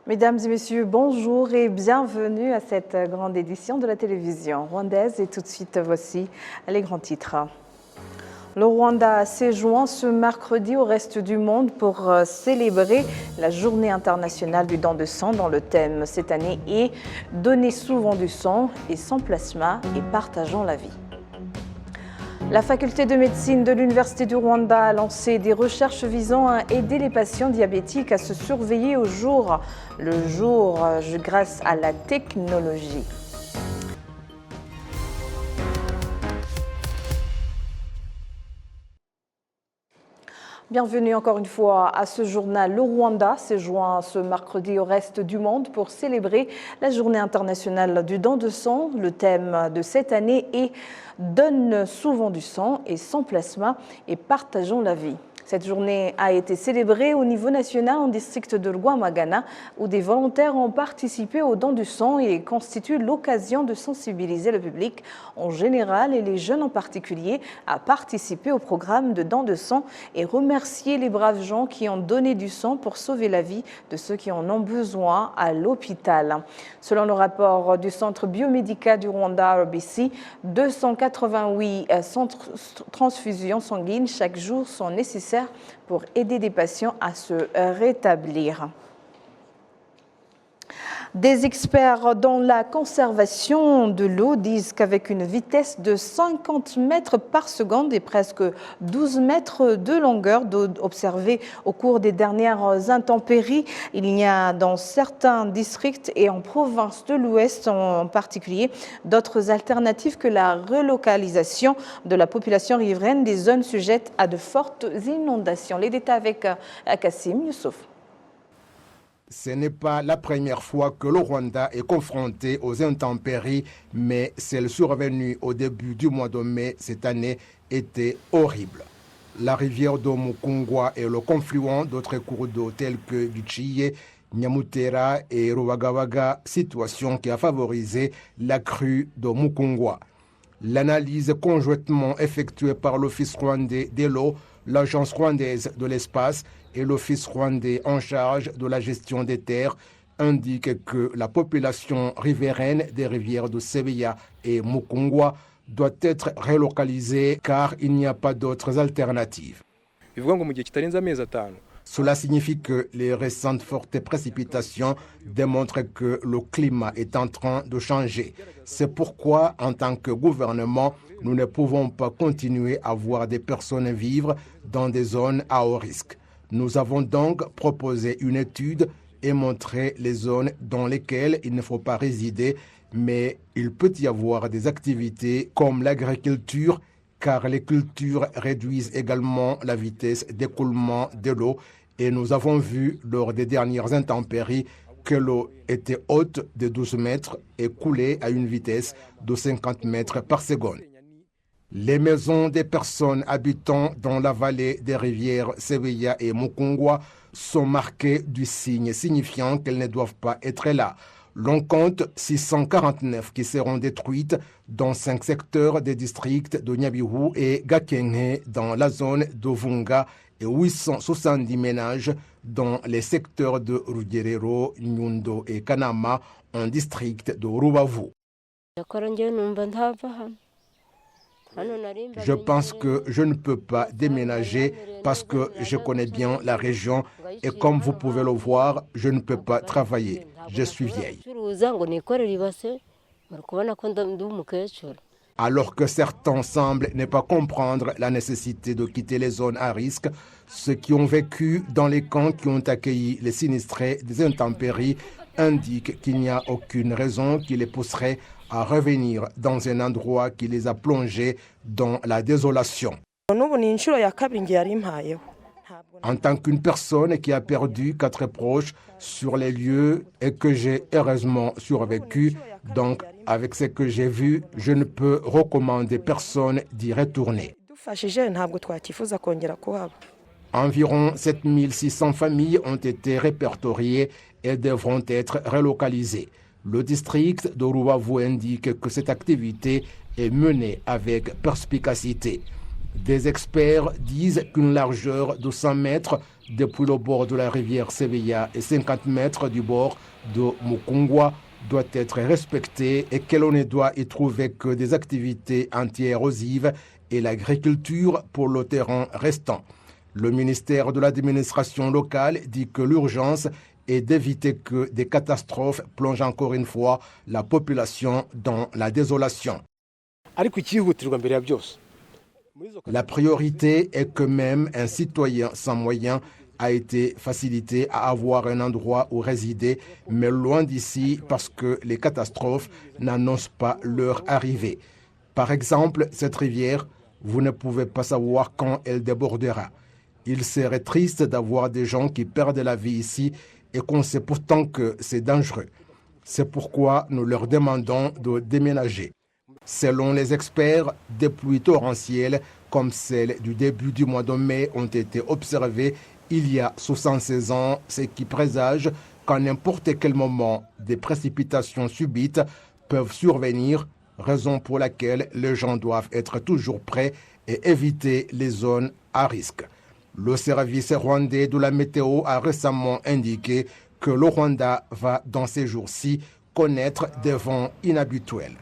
Mesdames et messieurs, bonjour et bienvenue à cette grande édition de la télévision rwandaise. Et tout de suite, voici les grands titres. Le Rwanda s'est joint ce mercredi au reste du monde pour célébrer la journée internationale du don de sang dont le thème cette année est « Donner souvent du sang et sans plasma et partageons la vie ». La faculté de médecine de l'Université du Rwanda a lancé des recherches visant à aider les patients diabétiques à se surveiller au jour le jour grâce à la technologie. Bienvenue encore une fois à ce journal. Le Rwanda s'est joint ce mercredi au reste du monde pour célébrer la journée internationale du don de sang. Le thème de cette année est « Donne souvent du sang et sans plasma et partageons la vie ». Cette journée a été célébrée au niveau national en district de Rwamagana où des volontaires ont participé au don du sang et constitue l'occasion de sensibiliser le public en général et les jeunes en particulier à participer au programme de don de sang et remercier les braves gens qui ont donné du sang pour sauver la vie de ceux qui en ont besoin à l'hôpital. Selon le rapport du Centre biomédical du Rwanda, RBC, 288 transfusions sanguines chaque jour sont nécessaires pour aider des patients à se rétablir. Des experts dans la conservation de l'eau disent qu'avec une vitesse de 50 mètres par seconde et presque 12 mètres de longueur d'eau observée au cours des dernières intempéries, il y a dans certains districts et en province de l'Ouest en particulier d'autres alternatives que la relocalisation de la population riveraine des zones sujettes à de fortes inondations. Les détails avec Kassim Youssouf. Ce n'est pas la première fois que le Rwanda est confronté aux intempéries, mais celle survenue au début du mois de mai cette année était horrible. La rivière de Mukungwa est le confluent d'autres cours d'eau tels que Gichiye, Nyamutera et Ruwagawaga, situation qui a favorisé la crue de Mukungwa. L'analyse conjointement effectuée par l'Office rwandais de l'eau, l'Agence rwandaise de l'espace et l'Office rwandais en charge de la gestion des terres indique que la population riveraine des rivières de Sebeya et Mukungwa doit être relocalisée car il n'y a pas d'autres alternatives. Cela signifie que les récentes fortes précipitations démontrent que le climat est en train de changer. C'est pourquoi, en tant que gouvernement, nous ne pouvons pas continuer à voir des personnes vivre dans des zones à haut risque. Nous avons donc proposé une étude et montré les zones dans lesquelles il ne faut pas résider, mais il peut y avoir des activités comme l'agriculture, car les cultures réduisent également la vitesse d'écoulement de l'eau et nous avons vu lors des dernières intempéries que l'eau était haute de 12 mètres et coulait à une vitesse de 50 mètres par seconde. Les maisons des personnes habitant dans la vallée des rivières Sebeya et Mukungwa sont marquées du signe signifiant qu'elles ne doivent pas être là. L'on compte 649 qui seront détruites dans 5 secteurs des districts de Nyabihu et Gakenke dans la zone de Vunga et 870 ménages dans les secteurs de Rugerero, Nyundo et Kanama en district de Rubavu. Je pense que je ne peux pas déménager parce que je connais bien la région et comme vous pouvez le voir, je ne peux pas travailler. Je suis vieille. Alors que certains semblent ne pas comprendre la nécessité de quitter les zones à risque, ceux qui ont vécu dans les camps qui ont accueilli les sinistrés des intempéries indiquent qu'il n'y a aucune raison qui les pousserait à revenir dans un endroit qui les a plongés dans la désolation. En tant qu'une personne qui a perdu 4 proches sur les lieux et que j'ai heureusement survécu, donc avec ce que j'ai vu, je ne peux recommander personne d'y retourner. Environ 7600 familles ont été répertoriées et devront être relocalisées. Le district de Rubavu indique que cette activité est menée avec perspicacité. Des experts disent qu'une largeur de 100 mètres depuis le bord de la rivière Sebeya et 50 mètres du bord de Mukungwa doit être respectée et que l'on ne doit y trouver que des activités anti-érosives et l'agriculture pour le terrain restant. Le ministère de l'administration locale dit que l'urgence est d'éviter que des catastrophes plongent encore une fois la population dans la désolation. La priorité est que même un citoyen sans moyens a été facilité à avoir un endroit où résider, mais loin d'ici parce que les catastrophes n'annoncent pas leur arrivée. Par exemple, cette rivière, vous ne pouvez pas savoir quand elle débordera. Il serait triste d'avoir des gens qui perdent la vie ici et qu'on sait pourtant que c'est dangereux. C'est pourquoi nous leur demandons de déménager. Selon les experts, des pluies torrentielles comme celles du début du mois de mai ont été observées il y a 76 ans, ce qui présage qu'à n'importe quel moment, des précipitations subites peuvent survenir, raison pour laquelle les gens doivent être toujours prêts et éviter les zones à risque. Le service rwandais de la météo a récemment indiqué que le Rwanda va, dans ces jours-ci, connaître des vents inhabituels.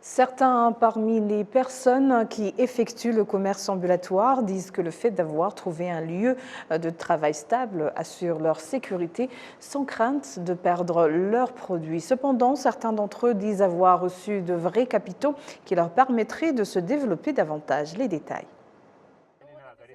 Certains parmi les personnes qui effectuent le commerce ambulatoire disent que le fait d'avoir trouvé un lieu de travail stable assure leur sécurité sans crainte de perdre leurs produits. Cependant, certains d'entre eux disent avoir reçu de vrais capitaux qui leur permettraient de se développer davantage. Les détails.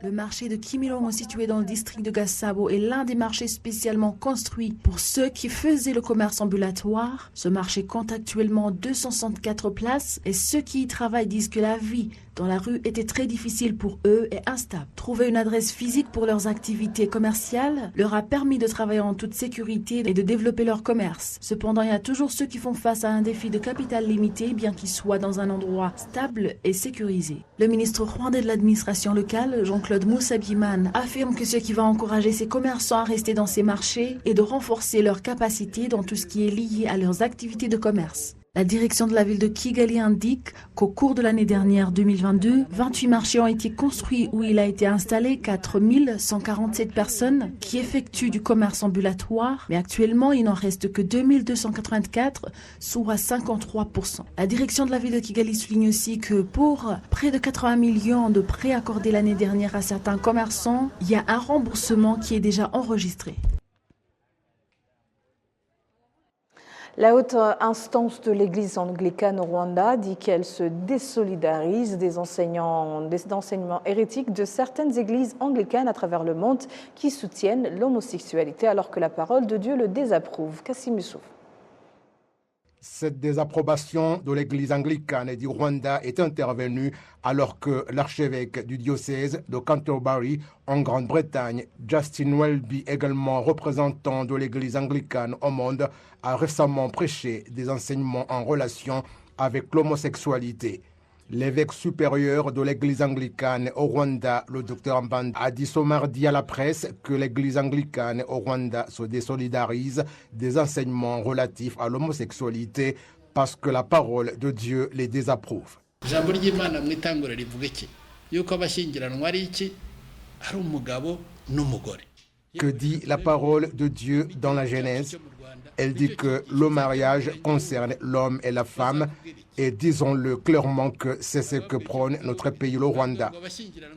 Le marché de Kimilongo, situé dans le district de Gasabo, est l'un des marchés spécialement construits pour ceux qui faisaient le commerce ambulatoire. Ce marché compte actuellement 264 places et ceux qui y travaillent disent que la vie dans la rue était très difficile pour eux et instable. Trouver une adresse physique pour leurs activités commerciales leur a permis de travailler en toute sécurité et de développer leur commerce. Cependant, il y a toujours ceux qui font face à un défi de capital limité, bien qu'ils soient dans un endroit stable et sécurisé. Le ministre rwandais de l'administration locale, Jean-Claude Musabyimana, affirme que ce qui va encourager ces commerçants à rester dans ces marchés est de renforcer leur capacité dans tout ce qui est lié à leurs activités de commerce. La direction de la ville de Kigali indique qu'au cours de l'année dernière 2022, 28 marchés ont été construits où il a été installé 4147 personnes qui effectuent du commerce ambulatoire, mais actuellement il n'en reste que 2284, soit 53%. La direction de la ville de Kigali souligne aussi que pour près de 80 millions de prêts accordés l'année dernière à certains commerçants, il y a un remboursement qui est déjà enregistré. La haute instance de l'Église anglicane au Rwanda dit qu'elle se désolidarise des enseignements hérétiques de certaines églises anglicanes à travers le monde qui soutiennent l'homosexualité alors que la parole de Dieu le désapprouve. Kassim Youssouf. Cette désapprobation de l'Église anglicane du Rwanda est intervenue alors que l'archevêque du diocèse de Canterbury en Grande-Bretagne, Justin Welby, également représentant de l'Église anglicane au monde, a récemment prêché des enseignements en relation avec l'homosexualité. L'évêque supérieur de l'Église anglicane au Rwanda, le Dr Mbanda, a dit ce mardi à la presse que l'Église anglicane au Rwanda se désolidarise des enseignements relatifs à l'homosexualité parce que la parole de Dieu les désapprouve. Ijambo ry'Imana mu itanguriro rivuga iki yuko abashyingiranwa ari iki ari umugabo n'umugore. Que dit la parole de Dieu dans la Genèse? Elle dit que le mariage concerne l'homme et la femme et disons-le clairement que c'est ce que prône notre pays, le Rwanda.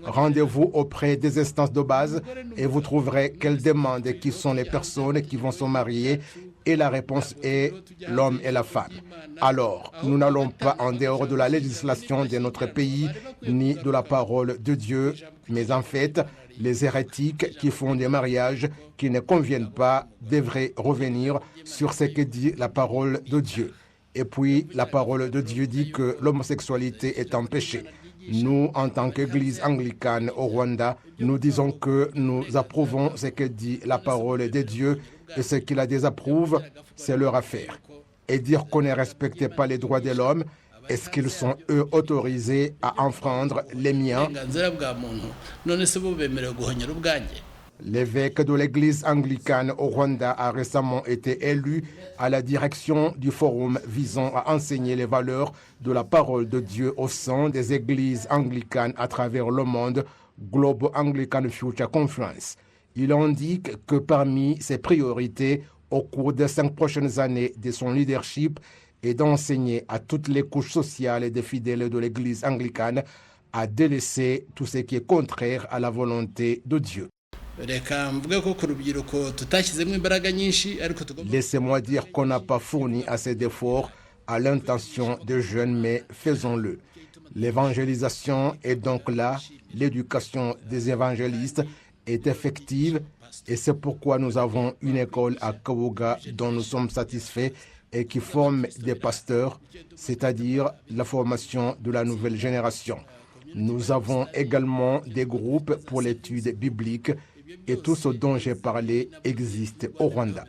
Rendez-vous auprès des instances de base et vous trouverez qu'elles demandent qui sont les personnes qui vont se marier et la réponse est l'homme et la femme. Alors, nous n'allons pas en dehors de la législation de notre pays ni de la parole de Dieu, mais en fait, les hérétiques qui font des mariages qui ne conviennent pas devraient revenir sur ce que dit la parole de Dieu. Et puis, la parole de Dieu dit que l'homosexualité est un péché. Nous, en tant qu'Église anglicane au Rwanda, nous disons que nous approuvons ce que dit la parole de Dieu et ce qui la désapprouve, c'est leur affaire. Et dire qu'on ne respecte pas les droits de l'homme, est-ce qu'ils sont, eux, autorisés à enfreindre les miens? L'évêque de l'église anglicane au Rwanda a récemment été élu à la direction du forum visant à enseigner les valeurs de la parole de Dieu au sein des églises anglicanes à travers le monde, Global Anglican Future Conference. Il indique que parmi ses priorités au cours des 5 prochaines années de son leadership est d'enseigner à toutes les couches sociales et des fidèles de l'Église anglicane à délaisser tout ce qui est contraire à la volonté de Dieu. Laissez-moi dire qu'on n'a pas fourni assez d'efforts à l'intention des jeunes, mais faisons-le. L'évangélisation est donc là, l'éducation des évangélistes est effective et c'est pourquoi nous avons une école à Kaouga dont nous sommes satisfaits et qui forme des pasteurs, c'est-à-dire la formation de la nouvelle génération. Nous avons également des groupes pour l'étude biblique et tout ce dont j'ai parlé existe au Rwanda.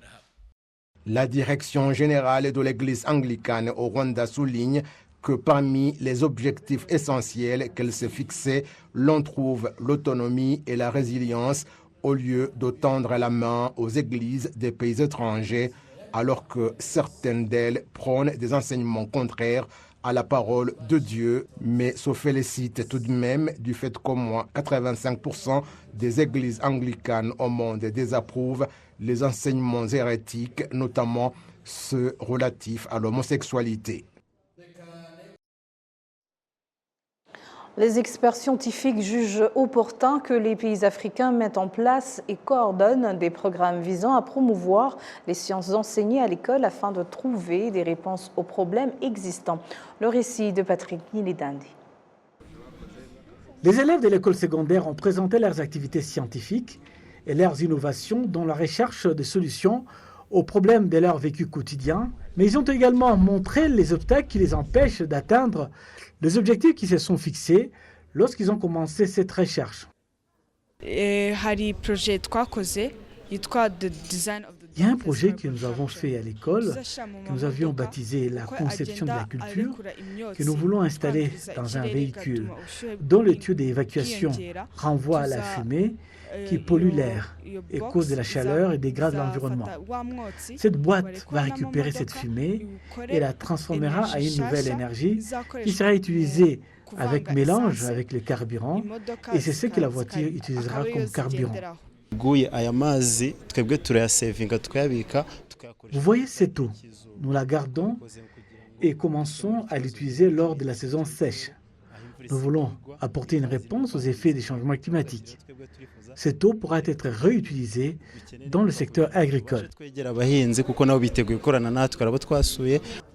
La direction générale de l'Église anglicane au Rwanda souligne que parmi les objectifs essentiels qu'elle s'est fixés, l'on trouve l'autonomie et la résilience au lieu de tendre la main aux églises des pays étrangers, alors que certaines d'elles prônent des enseignements contraires à la parole de Dieu, mais se félicite tout de même du fait qu'au moins 85% des églises anglicanes au monde désapprouvent les enseignements hérétiques, notamment ceux relatifs à l'homosexualité. Les experts scientifiques jugent opportun que les pays africains mettent en place et coordonnent des programmes visant à promouvoir les sciences enseignées à l'école afin de trouver des réponses aux problèmes existants. Le récit de Patrick Nilidandi. Les élèves de l'école secondaire ont présenté leurs activités scientifiques et leurs innovations dans la recherche de solutions aux problèmes de leur vécu quotidien, mais ils ont également montré les obstacles qui les empêchent d'atteindre les objectifs qui se sont fixés lorsqu'ils ont commencé cette recherche. Il y a un projet que nous avons fait à l'école, que nous avions baptisé la conception de la culture, que nous voulons installer dans un véhicule dont le tuyau d'évacuation renvoie à la fumée qui pollue l'air et cause de la chaleur et dégrade l'environnement. Cette boîte va récupérer cette fumée et la transformera à une nouvelle énergie qui sera utilisée avec mélange avec le carburant et c'est ce que la voiture utilisera comme carburant. Vous voyez cette eau, nous la gardons et commençons à l'utiliser lors de la saison sèche. Nous voulons apporter une réponse aux effets des changements climatiques. Cette eau pourra être réutilisée dans le secteur agricole.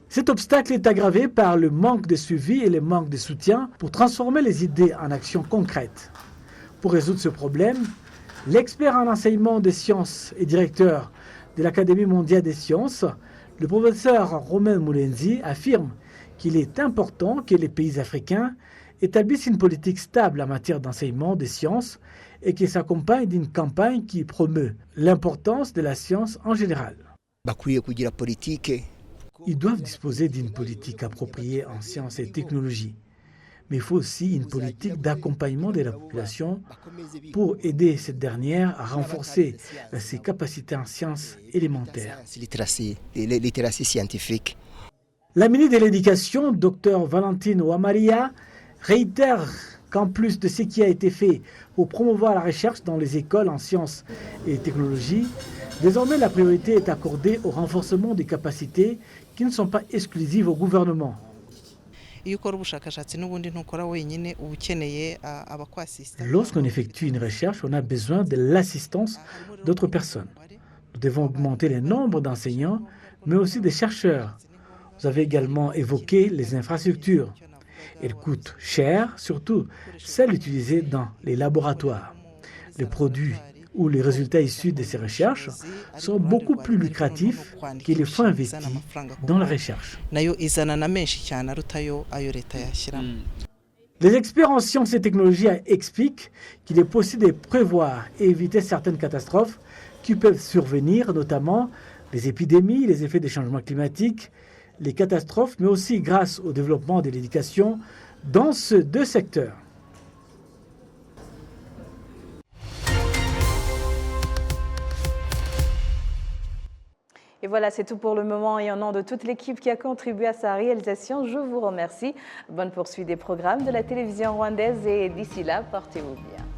Cet obstacle est aggravé par le manque de suivi et le manque de soutien pour transformer les idées en actions concrètes. Pour résoudre ce problème, l'expert en enseignement des sciences et directeur de l'Académie mondiale des sciences, le professeur Romain Moulenzi, affirme qu'il est important que les pays africains établissent une politique stable en matière d'enseignement des sciences et qui s'accompagne d'une campagne qui promeut l'importance de la science en général. Ils doivent disposer d'une politique appropriée en sciences et technologies, mais il faut aussi une politique d'accompagnement de la population pour aider cette dernière à renforcer ses capacités en sciences élémentaires. La ministre de l'Éducation, Dr Valentine Ouamaria, réitère qu'en plus de ce qui a été fait pour promouvoir la recherche dans les écoles en sciences et technologies, désormais la priorité est accordée au renforcement des capacités qui ne sont pas exclusives au gouvernement. Lorsqu'on effectue une recherche, on a besoin de l'assistance d'autres personnes. Nous devons augmenter le nombre d'enseignants, mais aussi des chercheurs. Vous avez également évoqué les infrastructures. Elles coûtent cher, surtout celles utilisées dans les laboratoires. Les produits ou les résultats issus de ces recherches sont beaucoup plus lucratifs que les fonds investis dans la recherche. Les experts en sciences et technologies expliquent qu'il est possible de prévoir et éviter certaines catastrophes qui peuvent survenir, notamment les épidémies, les effets des changements climatiques, les catastrophes, mais aussi grâce au développement de l'éducation dans ces deux secteurs. Et voilà, c'est tout pour le moment. Et au nom de toute l'équipe qui a contribué à sa réalisation, je vous remercie. Bonne poursuite des programmes de la télévision rwandaise et d'ici là, portez-vous bien.